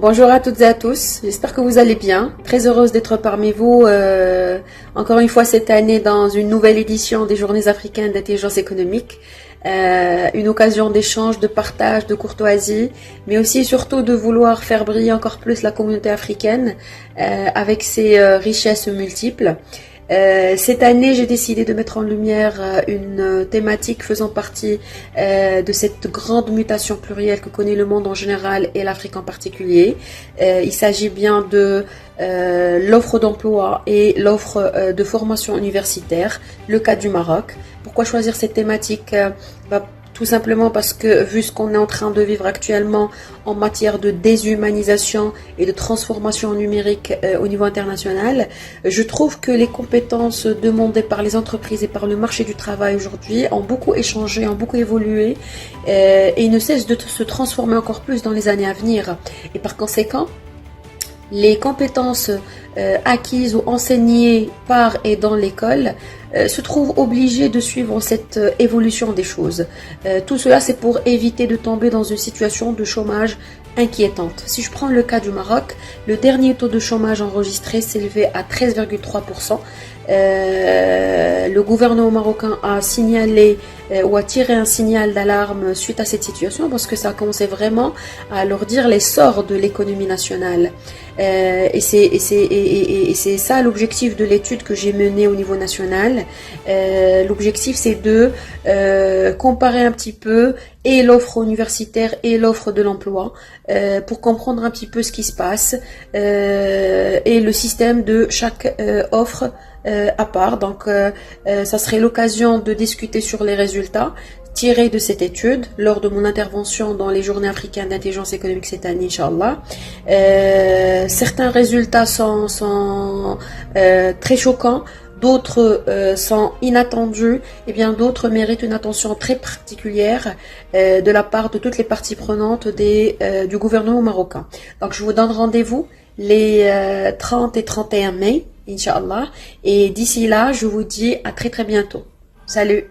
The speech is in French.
Bonjour à toutes et à tous, j'espère que vous allez bien. Très heureuse d'être parmi vous encore une fois cette année dans une nouvelle édition des Journées africaines d'intelligence économique. Une occasion d'échange, de partage, de courtoisie, mais aussi et surtout de vouloir faire briller encore plus la communauté africaine avec ses richesses multiples. Cette année, j'ai décidé de mettre en lumière une thématique faisant partie de cette grande mutation plurielle que connaît le monde en général et l'Afrique en particulier. Il s'agit bien de l'offre d'emploi et l'offre de formation universitaire, le cas du Maroc. Pourquoi choisir cette thématique? Tout simplement parce que vu ce qu'on est en train de vivre actuellement en matière de déshumanisation et de transformation numérique au niveau international, je trouve que les compétences demandées par les entreprises et par le marché du travail aujourd'hui ont beaucoup échangé, ont beaucoup évolué et ne cessent de se transformer encore plus dans les années à venir. Et par conséquent, les compétences acquises ou enseignées par et dans l'école se trouvent obligées de suivre cette évolution des choses. Tout cela, c'est pour éviter de tomber dans une situation de chômage inquiétante. Si je prends le cas du Maroc, le dernier taux de chômage enregistré s'élevait à 13,3%. Le gouvernement marocain a signalé ou a tiré un signal d'alarme suite à cette situation parce que ça a commencé vraiment à alourdir l'essor de l'économie nationale. Et c'est ça l'objectif de l'étude que j'ai menée au niveau national. L'objectif, c'est de comparer un petit peu et l'offre universitaire et l'offre de l'emploi pour comprendre un petit peu ce qui se passe et le système de chaque offre à part. Donc ça serait l'occasion de discuter sur les résultats tirés de cette étude lors de mon intervention dans les Journées africaines d'intelligence économique cette année, Inch'Allah. Certains résultats sont très choquants, d'autres sont inattendus, et bien d'autres méritent une attention très particulière de la part de toutes les parties prenantes du gouvernement marocain. Donc je vous donne rendez-vous les 30 et 31 mai, Inch'Allah, et d'ici là, je vous dis à très très bientôt. Salut!